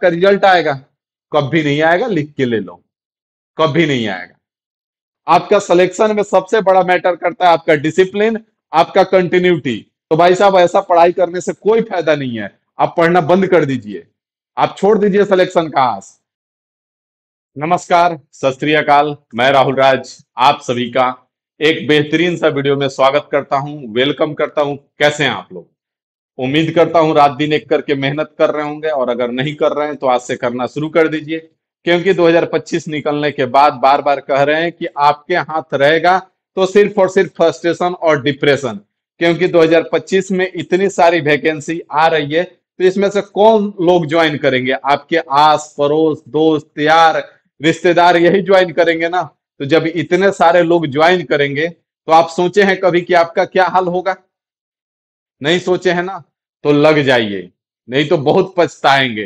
आपका रिजल्ट आएगा? कभी नहीं आएगा, लिख के ले लो, कभी नहीं आएगा। आपका सिलेक्शन में सबसे बड़ा मैटर करता है आपका डिसिप्लिन, आपका कंटिन्यूटी। तो भाई साहब, ऐसा पढ़ाई करने से कोई फायदा नहीं है। आप पढ़ना बंद कर दीजिए, आप छोड़ दीजिए सिलेक्शन का आस। नमस्कार, सत श्री अकाल, मैं राहुल राज आप सभी का एक बेहतरीन सा वीडियो में स्वागत करता हूं, वेलकम करता हूं। कैसे हैं आप लोग? उम्मीद करता हूं रात दिन एक करके मेहनत कर रहे होंगे, और अगर नहीं कर रहे हैं तो आज से करना शुरू कर दीजिए, क्योंकि 2025 निकलने के बाद बार बार कह रहे हैं कि आपके हाथ रहेगा तो सिर्फ और सिर्फ फ्रस्ट्रेशन और डिप्रेशन। क्योंकि 2025 में इतनी सारी वैकेंसी आ रही है, तो इसमें से कौन लोग ज्वाइन करेंगे? आपके आस पड़ोस, दोस्त यार, रिश्तेदार यही ज्वाइन करेंगे ना। तो जब इतने सारे लोग ज्वाइन करेंगे, तो आप सोचे हैं कभी कि आपका क्या हाल होगा? नहीं सोचे हैं ना? तो लग जाइए, नहीं तो बहुत पछताएंगे।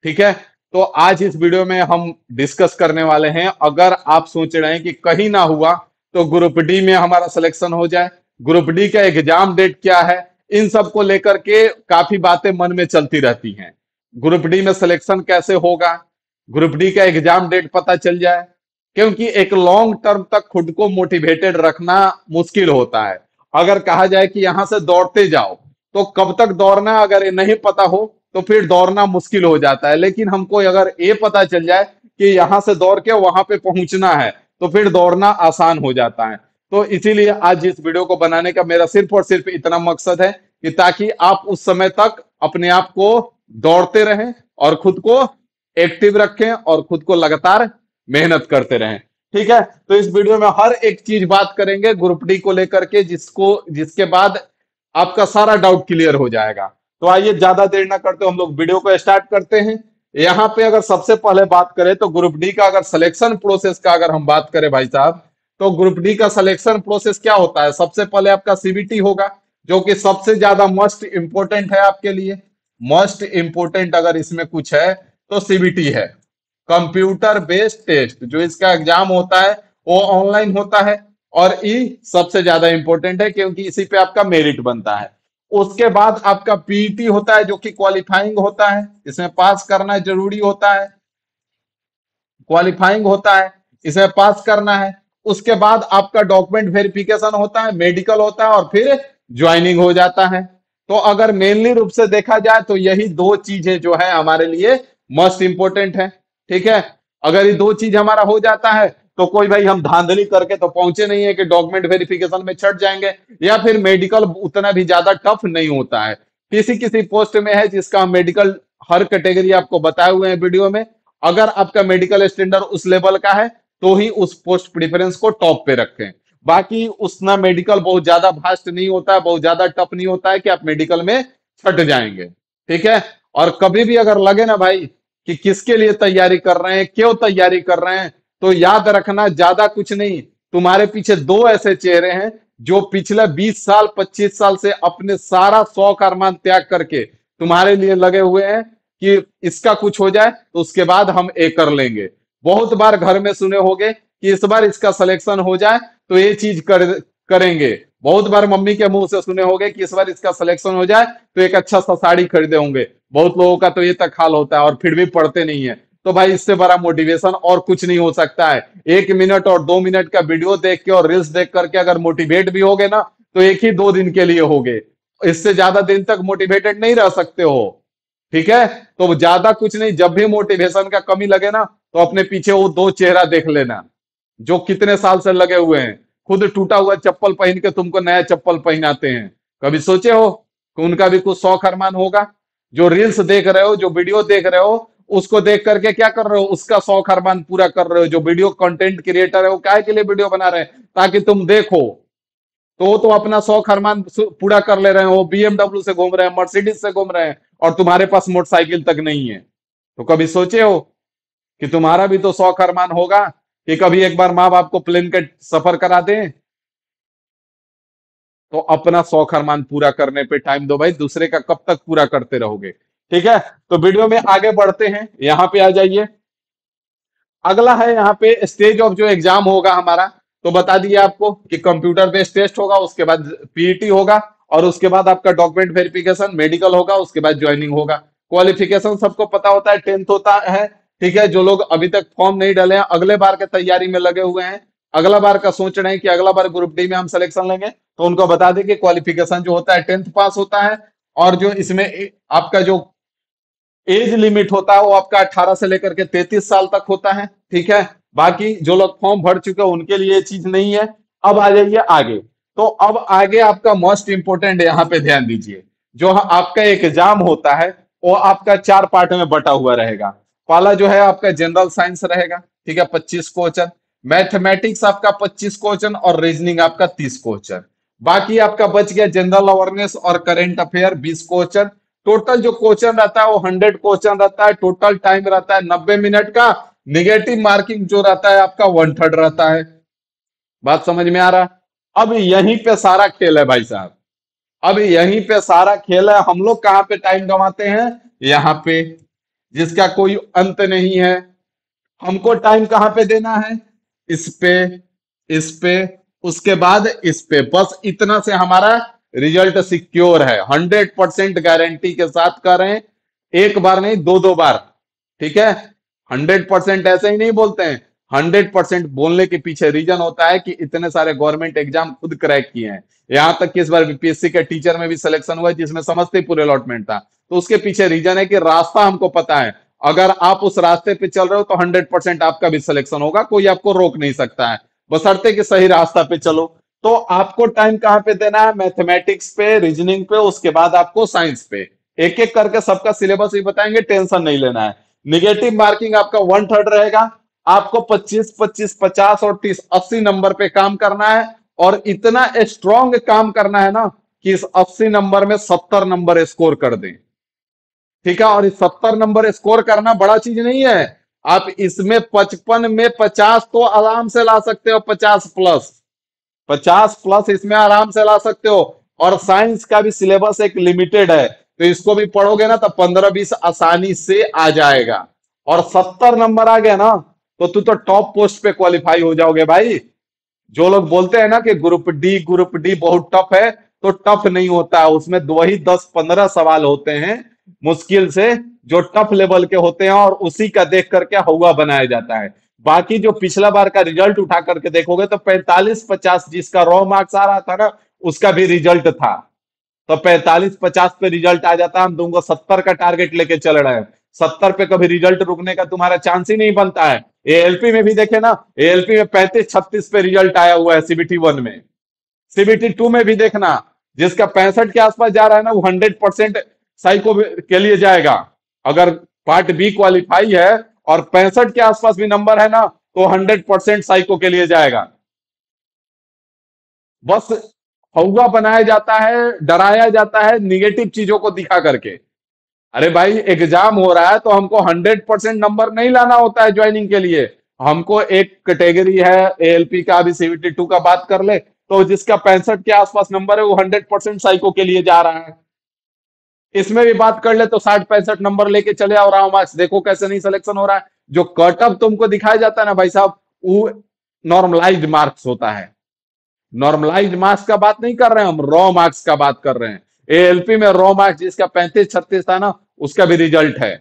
ठीक है, तो आज इस वीडियो में हम डिस्कस करने वाले हैं, अगर आप सोच रहे हैं कि कहीं ना हुआ तो ग्रुप डी में हमारा सिलेक्शन हो जाए, ग्रुप डी का एग्जाम डेट क्या है, इन सब को लेकर के काफी बातें मन में चलती रहती हैं। ग्रुप डी में सिलेक्शन कैसे होगा, ग्रुप डी का एग्जाम डेट पता चल जाए। क्योंकि एक लॉन्ग टर्म तक खुद को मोटिवेटेड रखना मुश्किल होता है। अगर कहा जाए कि यहां से दौड़ते जाओ, तो कब तक दौड़ना अगर ये नहीं पता हो तो फिर दौड़ना मुश्किल हो जाता है। लेकिन हमको अगर ये पता चल जाए कि यहां से दौड़ के वहां पे पहुंचना है, तो फिर दौड़ना आसान हो जाता है। तो इसीलिए आज इस वीडियो को बनाने का मेरा सिर्फ और सिर्फ इतना मकसद है कि ताकि आप उस समय तक अपने आप को दौड़ते रहें और खुद को एक्टिव रखें और खुद को लगातार मेहनत करते रहें। ठीक है, तो इस वीडियो में हर एक चीज बात करेंगे ग्रुप डी को लेकर के, जिसके बाद आपका सारा डाउट क्लियर हो जाएगा। तो आइए ज्यादा देर ना करते हम लोग वीडियो को स्टार्ट करते हैं। यहाँ पे अगर सबसे पहले बात करें तो ग्रुप डी का अगर सिलेक्शन प्रोसेस का अगर हम बात करें भाई साहब, तो ग्रुप डी का सिलेक्शन प्रोसेस क्या होता है? सबसे पहले आपका सीबीटी होगा, जो कि सबसे ज्यादा मस्ट इंपोर्टेंट है आपके लिए। मस्ट इंपोर्टेंट अगर इसमें कुछ है तो सीबीटी है। कंप्यूटर बेस्ड टेस्ट जो इसका एग्जाम होता है वो ऑनलाइन होता है, और ई सबसे ज्यादा इंपॉर्टेंट है क्योंकि इसी पे आपका मेरिट बनता है। उसके बाद आपका पीईटी होता है, जो कि क्वालिफाइंग होता है, इसमें पास करना जरूरी होता है, क्वालिफाइंग होता है, इसमें पास करना है। उसके बाद आपका डॉक्यूमेंट वेरिफिकेशन होता है, मेडिकल होता है, और फिर ज्वाइनिंग हो जाता है। तो अगर मेनली रूप से देखा जाए तो यही दो चीजें जो है हमारे लिए मस्ट इंपोर्टेंट है। ठीक है, अगर ये दो चीज हमारा हो जाता है तो कोई भाई हम धांधली करके तो पहुंचे नहीं है कि डॉक्यूमेंट वेरिफिकेशन में छट जाएंगे, या फिर मेडिकल उतना भी ज्यादा टफ नहीं होता है। किसी किसी पोस्ट में है जिसका मेडिकल, हर कैटेगरी आपको बताए हुए हैं वीडियो में। अगर आपका मेडिकल स्टैंडर्ड उस लेवल का है तो ही उस पोस्ट प्रेफरेंस को टॉप पे रखें। बाकी उसना मेडिकल बहुत ज्यादा भास्ट नहीं होता है, बहुत ज्यादा टफ नहीं होता है कि आप मेडिकल में छट जाएंगे। ठीक है, और कभी भी अगर लगे ना भाई कि किसके लिए तैयारी कर रहे हैं, क्यों तैयारी कर रहे हैं, तो याद रखना ज्यादा कुछ नहीं, तुम्हारे पीछे दो ऐसे चेहरे हैं जो पिछले 20 साल 25 साल से अपने सारा शौक अरमान त्याग करके तुम्हारे लिए लगे हुए हैं कि इसका कुछ हो जाए तो उसके बाद हम ये कर लेंगे। बहुत बार घर में सुने होंगे कि इस बार इसका सिलेक्शन हो जाए तो ये चीज करेंगे। बहुत बार मम्मी के मुंह से सुने होंगे कि इस बार इसका सिलेक्शन हो जाए तो एक अच्छा सा साड़ी खरीदे होंगे। बहुत लोगों का तो ये तक हाल होता है और फिर भी पढ़ते नहीं है। तो भाई इससे बड़ा मोटिवेशन और कुछ नहीं हो सकता है। 1 मिनट और 2 मिनट का वीडियो देख के और रील्स देख करके अगर मोटिवेट भी होगे ना, तो एक ही 2 दिन के लिए होगे, इससे ज्यादा दिन तक मोटिवेटेड नहीं रह सकते हो। ठीक है, तो ज्यादा कुछ नहीं, जब भी मोटिवेशन का कमी लगे ना, तो अपने पीछे वो दो चेहरा देख लेना जो कितने साल से लगे हुए हैं। खुद टूटा हुआ चप्पल पहन के तुमको नया चप्पल पहनाते हैं। कभी सोचे हो कि उनका भी कुछ शौक अरमान होगा? जो रील्स देख रहे हो, जो वीडियो देख रहे हो, उसको देख करके क्या कर रहे हो? उसका शौक अरमान पूरा कर रहे हो। जो वीडियो कंटेंट क्रिएटर है वो काहे के लिए वीडियो बना रहे हैं? ताकि तुम देखो। तो वो तो अपना शौक अरमान पूरा कर ले रहे हैं, वो बीएमडब्ल्यू से घूम रहे हैं, मर्सिडीज से घूम रहे हैं, और तुम्हारे पास मोटरसाइकिल तक नहीं है। तो कभी सोचे हो कि तुम्हारा भी तो शौक अरमान होगा कि कभी एक बार माँ बाप को प्लेन का सफर करा दें? तो अपना शौक अरमान पूरा करने पे टाइम दो भाई, दूसरे का कब तक पूरा करते रहोगे? ठीक है, तो वीडियो में आगे बढ़ते हैं, यहां पे आ जाइए। अगला है यहाँ पे स्टेज ऑफ जो एग्जाम होगा हमारा, तो बता दिए आपको कि कंप्यूटर बेस्ड टेस्ट होगा, उसके बाद पीईटी होगा, और उसके बाद आपका डॉक्यूमेंट वेरिफिकेशन, मेडिकल होगा, उसके बाद ज्वाइनिंग होगा। क्वालिफिकेशन सबको पता होता है, 10th होता है। ठीक है, जो लोग अभी तक फॉर्म नहीं डाले हैं, अगले बार के तैयारी में लगे हुए हैं, अगला बार का सोच रहे हैं कि अगला बार ग्रुप डी में हम सिलेक्शन लेंगे, तो उनको बता दें कि क्वालिफिकेशन जो होता है 10th पास होता है। और जो इसमें आपका जो एज लिमिट होता है वो आपका 18 से लेकर के 33 साल तक होता है। ठीक है, बाकी जो लोग फॉर्म भर चुके हैं उनके लिए ये चीज नहीं है। अब आ जाइए आगे। तो अब आगे आपका मोस्ट इंपोर्टेंट यहाँ पे ध्यान दीजिए, जो आपका एग्जाम होता है वो आपका 4 पार्ट में बटा हुआ रहेगा। पहला जो है आपका जनरल साइंस रहेगा, ठीक है, 25 क्वेश्चन। मैथमेटिक्स आपका 25 क्वेश्चन और रीजनिंग आपका 30 क्वेश्चन। बाकी आपका बच गया जनरल अवेयरनेस और करंट अफेयर 20 क्वेश्चन। टोटल जो क्वेश्चन रहता है वो 100 क्वेश्चन रहता है। टोटल टाइम रहता है 90 मिनट का। निगेटिव मार्किंग जो रहता है आपका 1/3 रहता है। बात समझ में आ रहा है? अब यहीं पे सारा खेल है भाई साहब। अब यहीं पे सारा खेल है। हम लोग कहाँ पे टाइम गंवाते हैं? यहाँ पे, जिसका कोई अंत नहीं है। हमको टाइम कहाँ पे देना है? इस पे, इस पे, उसके बाद इस पे। बस इतना से हमारा रिजल्ट सिक्योर है। 100% गारंटी के साथ कर रहे हैं। एक बार नहीं, दो दो बार। ठीक है, 100% ऐसे ही नहीं बोलते हैं। 100% बोलने के पीछे रीजन होता है कि इतने सारे गवर्नमेंट एग्जाम खुद क्रैक किए हैं। यहां तक कि इस बार बीपीएससी के टीचर में भी सिलेक्शन हुआ है, जिसमें समस्तीपुर अलॉटमेंट था। तो उसके पीछे रीजन है कि रास्ता हमको पता है। अगर आप उस रास्ते पे चल रहे हो तो 100% आपका भी सिलेक्शन होगा, कोई आपको रोक नहीं सकता है, बशर्ते कि सही रास्ता पे चलो। तो आपको टाइम कहां पे देना है? मैथमेटिक्स पे, रीजनिंग पे, उसके बाद आपको साइंस पे। एक एक करके सबका सिलेबस ही बताएंगे, टेंशन नहीं लेना है। निगेटिव मार्किंग आपका 1/3 रहेगा। आपको 25, 25, 50 और 30, 80 नंबर पे काम करना है। और इतना स्ट्रॉन्ग काम करना है ना कि इस 80 नंबर में 70 नंबर स्कोर कर दें। ठीक है, और इस 70 नंबर स्कोर करना बड़ा चीज नहीं है। आप इसमें 55 में 50 तो आराम से ला सकते हो। 50 प्लस, 50 प्लस इसमें आराम से ला सकते हो। और साइंस का भी सिलेबस एक लिमिटेड है, तो इसको भी पढ़ोगे ना तो 15-20 आसानी से आ जाएगा। और 70 नंबर आ गया ना तो तू तो टॉप पोस्ट पे क्वालिफाई हो जाओगे भाई। जो लोग बोलते हैं ना कि ग्रुप डी बहुत टफ है, तो टफ नहीं होता है। उसमें वही 10-15 सवाल होते हैं मुश्किल से, जो टफ लेवल के होते हैं, और उसी का देख करके हवा बनाया जाता है। बाकी जो पिछला बार का रिजल्ट उठा करके देखोगे तो 45-50 जिसका रॉ मार्क्स आ रहा था ना, उसका भी रिजल्ट था। तो 45-50 पे रिजल्ट आ जाता है। हम तुमको 70 का टारगेट लेके चल रहे हैं। 70 पे कभी रिजल्ट रुकने का तुम्हारा चांस ही नहीं बनता है। एएलपी में भी देखे ना, एएलपी में 35-36 पे रिजल्ट आया हुआ है सीबीटी 1 में। सीबीटी 2 में भी देखना, जिसका 65 के आसपास जा रहा है ना, वो 100% साइको के लिए जाएगा। अगर पार्ट बी क्वालिफाई है और 65 के आसपास भी नंबर है ना, तो 100% साइको के लिए जाएगा। बस हौवा बनाया जाता है, डराया जाता है निगेटिव चीजों को दिखा करके। अरे भाई, एग्जाम हो रहा है तो हमको 100% नंबर नहीं लाना होता है ज्वाइनिंग के लिए। हमको एक कैटेगरी है एएलपी का, अभी सीबीटी 2 का बात कर ले, तो जिसका 65 के आसपास नंबर है वो 100% साइको के लिए जा रहा है। इसमें भी बात कर ले तो 60-65 नंबर लेके चले आओ राव मार्क्स, देखो कैसे नहीं सिलेक्शन हो रहा है। जो कट ऑफ तुमको दिखाया जाता है ना भाई साहब, वो नॉर्मलाइज्ड मार्क्स होता है। नॉर्मलाइज्ड मार्क्स का बात नहीं कर रहे हैं हम, रॉ मार्क्स का बात कर रहे हैं। एएलपी में रॉ मार्क्स जिसका 35-36 था ना, उसका भी रिजल्ट है।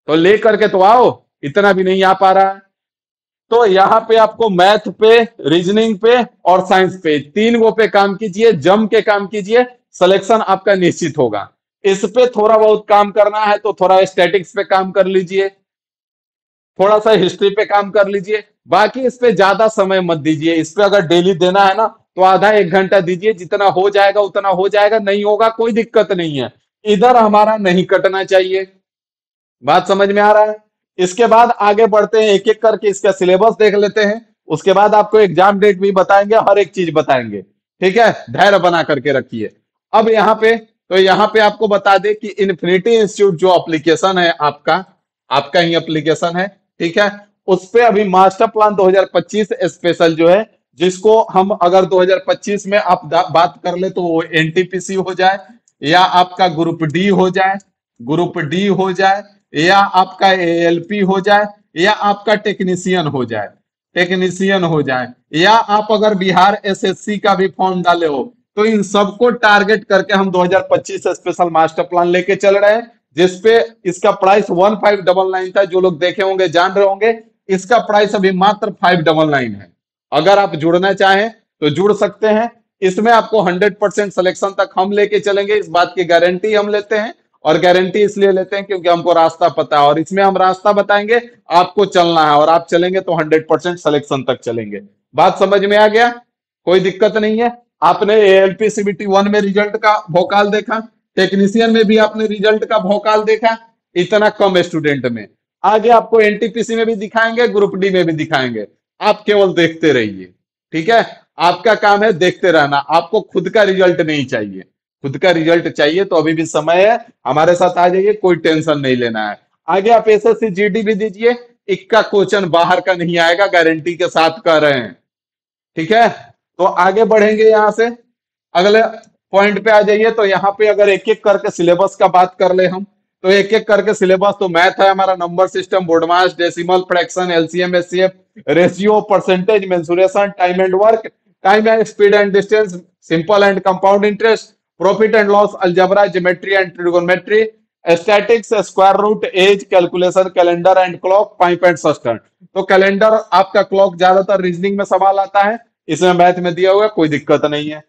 तो लेकर के तो आओ, इतना भी नहीं आ पा रहा है। तो यहाँ पे आपको मैथ पे, रीजनिंग पे और साइंस पे, तीन गो पे काम कीजिए, जम के काम कीजिए, सिलेक्शन आपका निश्चित होगा। इस पे थोड़ा बहुत काम करना है तो थोड़ा स्टैटिक्स पे काम कर लीजिए, थोड़ा सा हिस्ट्री पे काम कर लीजिए। बाकी इस पे ज्यादा समय मत दीजिए। इस पे अगर डेली देना है ना तो आधा 1 घंटा दीजिए, जितना हो जाएगा उतना हो जाएगा, नहीं होगा कोई दिक्कत नहीं है। इधर हमारा नहीं कटना चाहिए। बात समझ में आ रहा है? इसके बाद आगे बढ़ते हैं, एक एक करके इसका सिलेबस देख लेते हैं। उसके बाद आपको एग्जाम डेट भी बताएंगे, हर एक चीज बताएंगे। ठीक है, धैर्य बना करके रखिए। अब यहाँ पे, तो यहाँ पे आपको बता दें कि इन्फिनिटी इंस्टीट्यूट जो एप्लीकेशन है आपका, आपका ही एप्लीकेशन है। ठीक है, उस पे अभी मास्टर प्लान 2025 स्पेशल जो है, जिसको हम अगर 2025 में आप बात कर ले तो वो एनटीपीसी हो जाए, या आपका ग्रुप डी हो जाए, ग्रुप डी हो जाए, या आपका एएलपी हो जाए, या आपका टेक्नीशियन हो जाए, टेक्नीशियन हो जाए, या आप अगर बिहार एसएससी का भी फॉर्म डाले हो, तो इन सबको टारगेट करके हम 2025 स्पेशल मास्टर प्लान लेके चल रहे हैं, जिसपे इसका प्राइस 1599 था। जो लोग देखे होंगे जान रहे होंगे, इसका प्राइस अभी मात्र 599 है। अगर आप जुड़ना चाहें तो जुड़ सकते हैं। इसमें आपको 100% सिलेक्शन तक हम लेके चलेंगे, इस बात की गारंटी हम लेते हैं। और गारंटी इसलिए लेते हैं क्योंकि हमको रास्ता पता है, और इसमें हम रास्ता बताएंगे, आपको चलना है, और आप चलेंगे तो 100% सिलेक्शन तक चलेंगे। बात समझ में आ गया? कोई दिक्कत नहीं है। आपने एएलपी सीबीटी 1 में रिजल्ट का भौकाल देखा, टेक्नीशियन में भी आपने रिजल्ट का भौकाल देखा, इतना कम स्टूडेंट में। आगे आपको एनटीपीसी में भी दिखाएंगे, ग्रुप डी में भी दिखाएंगे, आप केवल देखते रहिए। ठीक है, आपका काम है देखते रहना, आपको खुद का रिजल्ट नहीं चाहिए। खुद का रिजल्ट चाहिए तो अभी भी समय है, हमारे साथ आ जाइए, कोई टेंशन नहीं लेना है। आगे आप एसएससी जीडी भी दीजिए, इक्का क्वेश्चन बाहर का नहीं आएगा, गारंटी के साथ कह रहे हैं। ठीक है, तो आगे बढ़ेंगे यहां से, अगले पॉइंट पे आ जाइए। तो यहाँ पे अगर एक एक करके सिलेबस का बात कर ले हम, तो एक एक करके सिलेबस, तो मैथ है हमारा, number system, BODMAS, decimal, fraction, LCM, HCF, ratio, percentage, mensuration, time and work, time and speed and distance, simple and compound interest, profit and loss, algebra, geometry and trigonometry, statics, square root, age, calculation, calendar and clock, pipe and cistern. तो calendar आपका, clock ज्यादातर reasoning में सवाल आता है, इसमें math में दिया हुआ है, कोई दिक्कत नहीं है।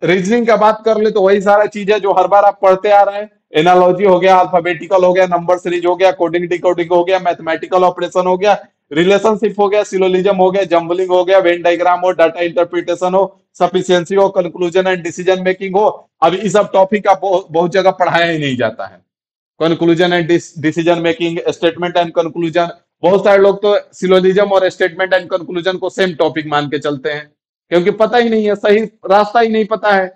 रीजनिंग का बात कर ले तो वही सारा चीज है जो हर बार आप पढ़ते आ रहे हैं। एनालॉजी हो गया, अल्फाबेटिकल हो गया, नंबर सीरीज हो गया, कोडिंग डिकोडिंग हो गया, मैथमेटिकल ऑपरेशन हो गया, रिलेशनशिप हो गया, सिलोजिज्म हो गया, जंबलिंग हो गया, वेन डायग्राम हो, डाटा इंटरप्रिटेशन हो, सफिशिएंसी हो, कंक्लूजन एंड डिसीजन मेकिंग हो। अब इस सब टॉपिक का बहुत जगह पढ़ाया ही नहीं जाता है। Conclusion and decision making, statement and conclusion, बहुत सारे लोग तो सिलोजिज्म और स्टेटमेंट एंड कंक्लूजन को सेम टॉपिक मान के चलते हैं, क्योंकि पता ही नहीं है, सही रास्ता ही नहीं पता है,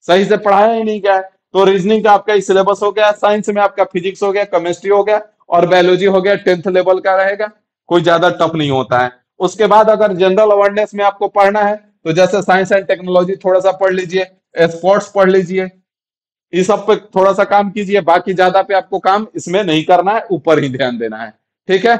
सही से पढ़ाया ही नहीं गया है। तो रीजनिंग का आपका सिलेबस हो गया, साइंस में आपका फिजिक्स हो गया, केमिस्ट्री हो गया, और बायोलॉजी हो गया, 10th लेवल का रहेगा, कोई ज्यादा टफ नहीं होता है। उसके बाद अगर जनरल अवेयरनेस में आपको पढ़ना है, तो जैसे साइंस एंड टेक्नोलॉजी थोड़ा सा पढ़ लीजिए, स्पोर्ट्स पढ़ लीजिए, इस सब पे थोड़ा सा काम कीजिए, बाकी ज्यादा पे आपको काम इसमें नहीं करना है, ऊपर ही ध्यान देना है। ठीक है,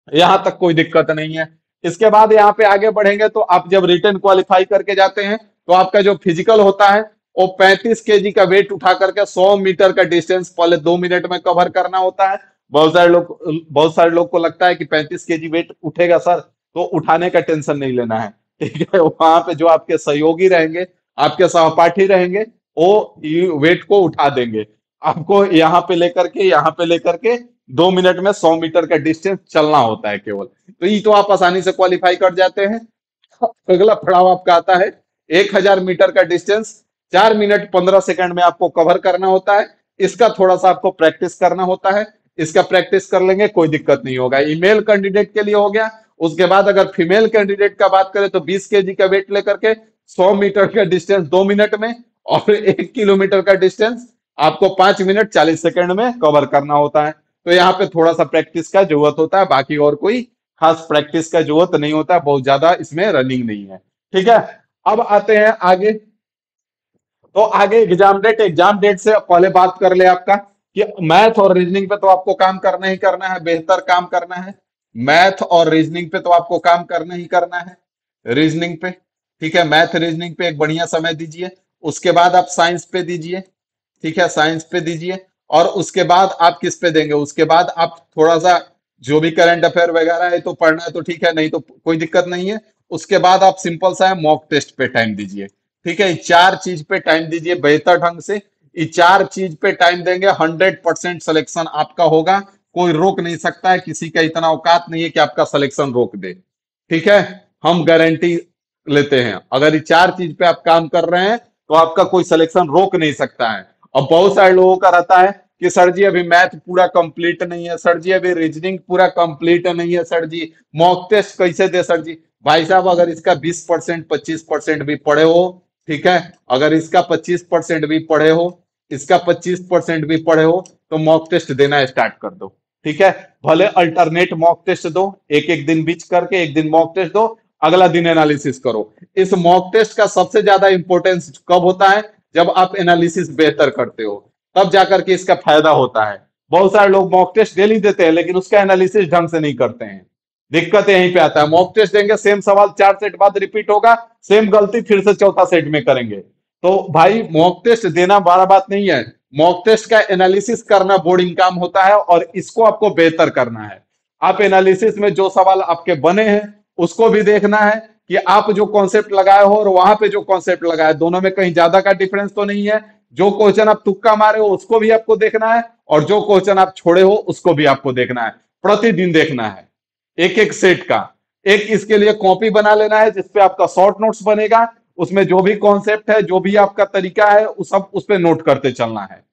यहां तक कोई दिक्कत नहीं है। इसके बाद यहाँ पे आगे बढ़ेंगे, तो आप जब रिटर्न क्वालिफाई करके जाते हैं, तो आपका जो फिजिकल होता है वो 35 केजी का वेट उठा करके 100 मीटर का डिस्टेंस पहले 2 मिनट में कवर करना होता है। बहुत सारे लोग को लगता है कि 35 केजी वेट उठेगा सर, तो उठाने का टेंशन नहीं लेना है। ठीक है, वहां पे जो आपके सहयोगी रहेंगे, आपके सहपाठी रहेंगे, वो वेट को उठा देंगे। आपको यहाँ पे लेकर के 2 मिनट में 100 मीटर का डिस्टेंस चलना होता है केवल। तो ये तो आप आसानी से क्वालिफाई कर जाते हैं। अगला पड़ाव आपका आता है 1000 मीटर का डिस्टेंस 4 मिनट 15 सेकंड में आपको कवर करना होता है। इसका थोड़ा सा आपको प्रैक्टिस करना होता है, इसका प्रैक्टिस कर लेंगे कोई दिक्कत नहीं होगा। ईमेल कैंडिडेट के लिए हो गया। उसके बाद अगर फीमेल कैंडिडेट का बात करें तो 20 केजी का वेट लेकर के 100 मीटर का डिस्टेंस 2 मिनट में, और 1 किलोमीटर का डिस्टेंस आपको 5 मिनट 40 सेकंड में कवर करना होता है। तो यहाँ पे थोड़ा सा प्रैक्टिस का जरूरत होता है, बाकी और कोई खास प्रैक्टिस का जरूरत नहीं होता है, बहुत ज्यादा इसमें रनिंग नहीं है। ठीक है, अब आते हैं आगे। तो आगे एग्जाम डेट से पहले बात कर ले आपका कि मैथ और रीजनिंग पे तो आपको काम करना ही करना है, बेहतर काम करना है। मैथ और रीजनिंग पे तो आपको काम करना ही करना है, रीजनिंग पे। ठीक है, मैथ रीजनिंग पे एक बढ़िया समय दीजिए। उसके बाद आप साइंस पे दीजिए। ठीक है, साइंस पे दीजिए। और उसके बाद आप किस पे देंगे? उसके बाद आप थोड़ा सा जो भी करंट अफेयर वगैरह है तो पढ़ना है तो ठीक है, नहीं तो कोई दिक्कत नहीं है। उसके बाद आप सिंपल सा है मॉक टेस्ट पे टाइम दीजिए। ठीक है, ये 4 चीज पे टाइम दीजिए बेहतर ढंग से। ये 4 चीज पे टाइम देंगे, 100% सिलेक्शन आपका होगा। कोई रोक नहीं सकता है, किसी का इतना औकात नहीं है कि आपका सिलेक्शन रोक दे। ठीक है, हम गारंटी लेते हैं, अगर ये 4 चीज पे आप काम कर रहे हैं तो आपका कोई सिलेक्शन रोक नहीं सकता है। अब बहुत सारे लोगों का रहता है कि सर जी अभी मैथ पूरा कंप्लीट नहीं है, सर जी अभी रीजनिंग पूरा कंप्लीट नहीं है, सर जी मॉक टेस्ट कैसे दे सर जी। भाई साहब, अगर इसका 20% 25% भी पढ़े हो, ठीक है, अगर इसका 25% भी पढ़े हो, इसका 25% भी पढ़े हो, तो मॉक टेस्ट देना स्टार्ट कर दो। ठीक है, भले अल्टरनेट मॉक टेस्ट दो, एक एक दिन बीच करके एक दिन मॉक टेस्ट दो, अगला दिन एनालिसिस करो। इस मॉक टेस्ट का सबसे ज्यादा इंपॉर्टेंस कब होता है? जब आप एनालिसिस बेहतर करते हो, तब जाकर के इसका फायदा होता है। बहुत सारे लोग मॉक टेस्ट डेली देते हैं लेकिन उसका एनालिसिस ढंग से नहीं करते हैं, दिक्कत यहीं पे आता है। मॉक टेस्ट देंगे, सेम सवाल 4 सेट बाद रिपीट होगा, सेम गलती फिर से चौथा सेट में करेंगे। तो भाई मॉक टेस्ट देना बड़ा बात नहीं है, मॉक टेस्ट का एनालिसिस करना बोर्डिंग काम होता है और इसको आपको बेहतर करना है। आप एनालिसिस में जो सवाल आपके बने हैं उसको भी देखना है कि आप जो कॉन्सेप्ट लगाए हो और वहां पे जो कॉन्सेप्ट लगाए दोनों में कहीं ज्यादा का डिफरेंस तो नहीं है। जो क्वेश्चन आप तुक्का मारे हो उसको भी आपको देखना है और जो क्वेश्चन आप छोड़े हो उसको भी आपको देखना है। प्रतिदिन देखना है एक एक सेट का। एक इसके लिए कॉपी बना लेना है जिसपे आपका शॉर्ट नोट्स बनेगा। उसमें जो भी कॉन्सेप्ट है जो भी आपका तरीका है उस सब उस पे नोट करते चलना है।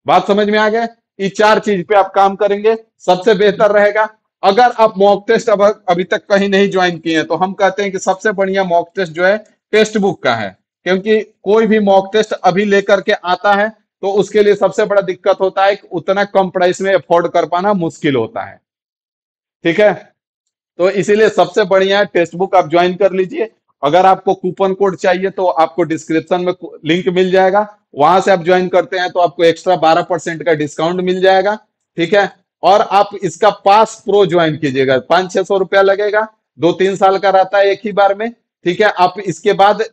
बात समझ में आ गया। ये चार चीज पे आप काम करेंगे सबसे बेहतर रहेगा। अगर आप मॉक टेस्ट अब अभी तक कहीं नहीं ज्वाइन किए हैं तो हम कहते हैं कि सबसे बढ़िया मॉक टेस्ट जो है टेक्स्ट बुक का है। क्योंकि कोई भी मॉक टेस्ट अभी लेकर के आता है तो उसके लिए सबसे बड़ा दिक्कत होता है कि उतना कम प्राइस में अफोर्ड कर पाना मुश्किल होता है। ठीक है। तो इसीलिए सबसे बढ़िया है टेक्स्ट बुक आप ज्वाइन कर लीजिए। अगर आपको कूपन कोड चाहिए तो आपको डिस्क्रिप्शन में लिंक मिल जाएगा। वहां से आप ज्वाइन करते हैं तो आपको एक्स्ट्रा 12% का डिस्काउंट मिल जाएगा। ठीक है। और आप इसका पास प्रो ज्वाइन कीजिएगा। 500-600 रुपया लगेगा। 2-3 साल का रहता है एक ही बार में। ठीक है। आप इसके बाद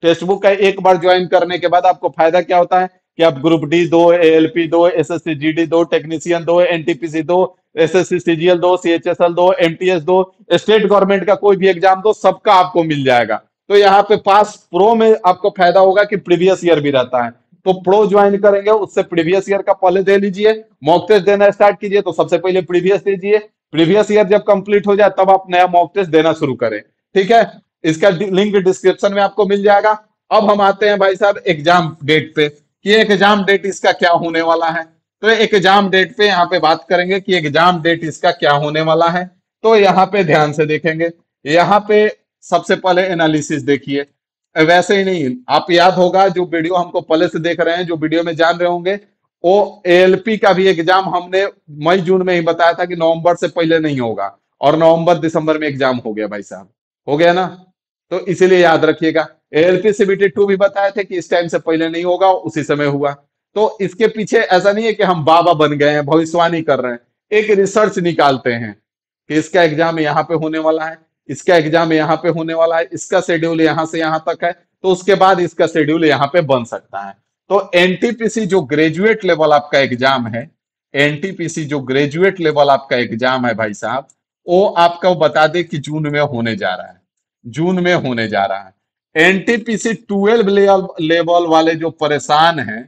टेक्स्ट बुक का एक बार ज्वाइन करने के बाद आपको फायदा क्या होता है कि आप ग्रुप डी दो, एएलपी दो, एसएससी जीडी दो, टेक्नीशियन दो, एनटीपीसी दो, एसएससी सीजीएल दो, सीएचएसएल दो, एमटीएस दो, स्टेट गवर्नमेंट का कोई भी एग्जाम दो, सबका आपको मिल जाएगा। तो यहाँ पे पास प्रो में आपको फायदा होगा कि प्रीवियस ईयर भी रहता है। तो प्रो ज्वाइन करेंगे उससे प्रीवियस ईयर का पहले दे लीजिए। मॉक टेस्ट देना स्टार्ट कीजिए तो सबसे पहले प्रीवियस दीजिए। प्रीवियस ईयर जब कंप्लीट हो जाए तब आप नया मॉक टेस्ट देना शुरू करें। ठीक है। इसका लिंक डिस्क्रिप्शन में आपको मिल जाएगा। अब हम आते हैं भाई साहब एग्जाम डेट पे कि एग्जाम डेट इसका क्या होने वाला है। तो एग्जाम डेट पे यहाँ पे बात करेंगे कि एग्जाम डेट इसका क्या होने वाला है। तो यहाँ पे ध्यान से देखेंगे। यहाँ पे सबसे पहले एनालिसिस देखिए। वैसे ही नहीं आप याद होगा जो वीडियो हमको पहले से देख रहे हैं जो वीडियो में जान रहे होंगे वो एएलपी का भी एग्जाम हमने मई जून में ही बताया था कि नवंबर से पहले नहीं होगा। और नवंबर दिसंबर में एग्जाम हो गया भाई साहब। हो गया ना। तो इसीलिए याद रखिएगा। एएलपी सीबीटी 2 भी बताए थे कि इस टाइम से पहले नहीं होगा उसी समय हुआ। तो इसके पीछे ऐसा नहीं है कि हम बाबा बन गए हैं भविष्यवाणी कर रहे हैं। एक रिसर्च निकालते हैं कि इसका एग्जाम यहाँ पे होने वाला है, इसका एग्जाम यहाँ पे होने वाला है, इसका शेड्यूल यहाँ से यहाँ तक है तो उसके बाद इसका शेड्यूल यहाँ पे बन सकता है। तो एनटीपीसी जो ग्रेजुएट लेवल आपका एग्जाम है, एनटीपीसी जो ग्रेजुएट लेवल आपका एग्जाम है भाई साहब वो आपको बता दे कि जून में होने जा रहा है। जून में होने जा रहा है। एनटीपीसी 12 लेवल वाले जो परेशान हैं,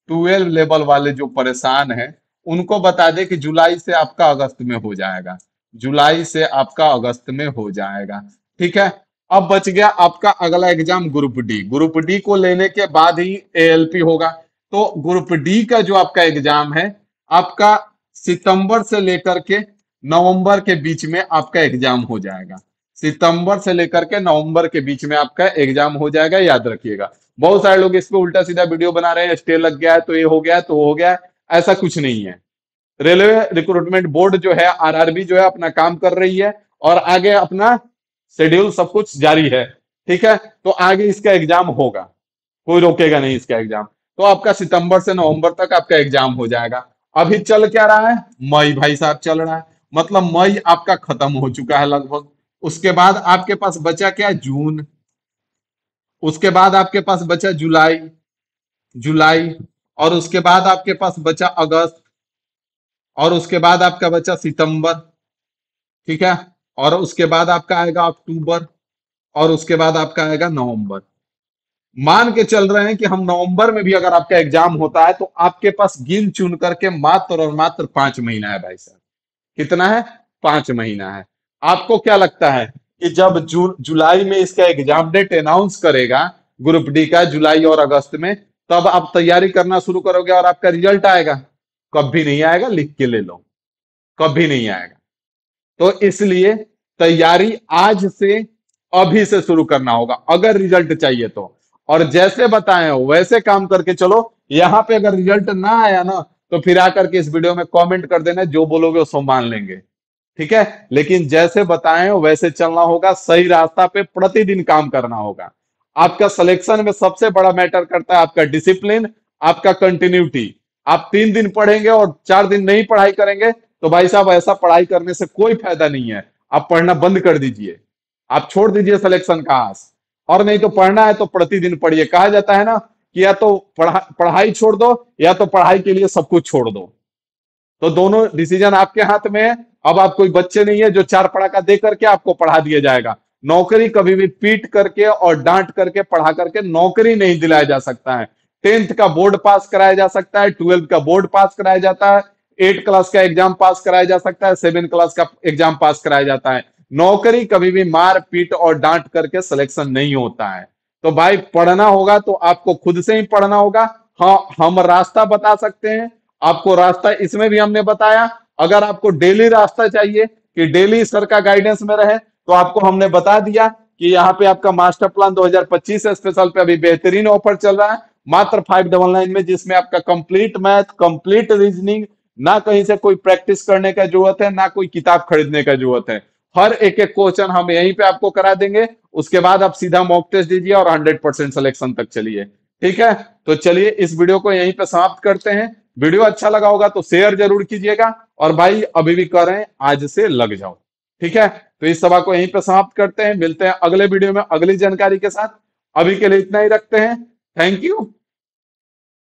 12 लेवल वाले जो परेशान हैं उनको बता दे कि जुलाई से आपका अगस्त में हो जाएगा। जुलाई से आपका अगस्त में हो जाएगा। ठीक है। अब बच गया आपका अगला exam group D. Group D को लेने के बाद ही एएलपी होगा। तो ग्रुप डी का जो आपका एग्जाम है आपका सितंबर से लेकर के नवंबर के बीच में आपका एग्जाम हो जाएगा। सितंबर से लेकर के नवंबर के बीच में आपका एग्जाम हो जाएगा। याद रखिएगा। बहुत सारे लोग इस पे उल्टा सीधा वीडियो बना रहे हैं स्टे लग गया है तो ये हो गया तो वो हो गया। ऐसा कुछ नहीं है। रेलवे रिक्रूटमेंट बोर्ड जो है आरआरबी जो है अपना काम कर रही है और आगे अपना शेड्यूल सब कुछ जारी है। ठीक है। तो आगे इसका एग्जाम होगा। कोई रोकेगा नहीं इसका एग्जाम। तो आपका सितंबर से नवंबर तक आपका एग्जाम हो जाएगा। अभी चल क्या रहा है मई भाई साहब चल रहा है। मतलब मई आपका खत्म हो चुका है लगभग। उसके बाद आपके पास बचा क्या जून। उसके बाद आपके पास बचा जुलाई। जुलाई और उसके बाद आपके पास बचा अगस्त और उसके बाद आपका बचा सितंबर। ठीक है। और उसके बाद आपका आएगा अक्टूबर और उसके बाद आपका आएगा नवंबर। मान के चल रहे हैं कि हम नवंबर में भी अगर आपका एग्जाम होता है तो आपके पास गिन चुन करके मात्र और मात्र 5 महीना है भाई साहब। कितना है 5 महीना है। आपको क्या लगता है कि जब जुलाई में इसका एग्जाम डेट अनाउंस करेगा ग्रुप डी का जुलाई और अगस्त में तब आप तैयारी करना शुरू करोगे और आपका रिजल्ट आएगा। कभी नहीं आएगा। लिख के ले लो। कभी नहीं आएगा। तो इसलिए तैयारी आज से अभी से शुरू करना होगा अगर रिजल्ट चाहिए तो। और जैसे बताए हो वैसे काम करके चलो। यहां पे अगर रिजल्ट ना आया ना तो फिर आकर के इस वीडियो में कमेंट कर देना जो बोलोगे उसको मान लेंगे। ठीक है। लेकिन जैसे बताए हो वैसे चलना होगा। सही रास्ता पे प्रतिदिन काम करना होगा। आपका सिलेक्शन में सबसे बड़ा मैटर करता है आपका डिसिप्लिन, आपका कंटिन्यूटी। आप 3 दिन पढ़ेंगे और 4 दिन नहीं पढ़ाई करेंगे तो भाई साहब ऐसा पढ़ाई करने से कोई फायदा नहीं है। आप पढ़ना बंद कर दीजिए। आप छोड़ दीजिए सिलेक्शन का आस। और नहीं तो पढ़ना है तो प्रतिदिन पढ़िए। कहा जाता है ना कि या तो पढ़ाई छोड़ दो या तो पढ़ाई के लिए सब कुछ छोड़ दो। तो दोनों डिसीजन आपके हाथ में है। अब आप कोई बच्चे नहीं है जो चार पड़ाका दे करके आपको पढ़ा दिया जाएगा। नौकरी कभी भी पीट करके और डांट करके पढ़ा करके नौकरी नहीं दिलाया जा सकता है। 10th का बोर्ड पास कराया जा सकता है, 12th का बोर्ड पास कराया जाता है, 8 क्लास का एग्जाम पास कराया जा सकता है, 7 क्लास का एग्जाम पास कराया जाता है। नौकरी कभी भी मार पीट और डांट करके सिलेक्शन नहीं होता है। तो भाई पढ़ना होगा तो आपको खुद से ही पढ़ना होगा। हाँ, हम रास्ता बता सकते हैं आपको। रास्ता इसमें भी हमने बताया। अगर आपको डेली रास्ता चाहिए कि डेली सर का गाइडेंस में रहे, तो आपको हमने बता दिया कि यहाँ पे आपका मास्टर प्लान 2025 स्पेशल पे अभी बेहतरीन ऑफर चल रहा है मात्र 599 में, जिसमें आपका कंप्लीट मैथ, कंप्लीट रीजनिंग, ना कहीं से कोई प्रैक्टिस करने का जरूरत है, ना कोई किताब खरीदने का जरूरत है। हर एक एक क्वेश्चन हम यहीं पे आपको करा देंगे। उसके बाद आप सीधा मॉक टेस्ट दीजिए और 100% सिलेक्शन तक चलिए। ठीक है, तो चलिए इस वीडियो को यहीं पे समाप्त करते हैं। वीडियो अच्छा लगा होगा तो शेयर जरूर कीजिएगा, और भाई अभी भी कह रहे हैं आज से लग जाओ। ठीक है, तो इस सभा को यहीं पे समाप्त करते हैं। मिलते हैं अगले वीडियो में अगली जानकारी के साथ। अभी के लिए इतना ही रखते हैं। Thank you.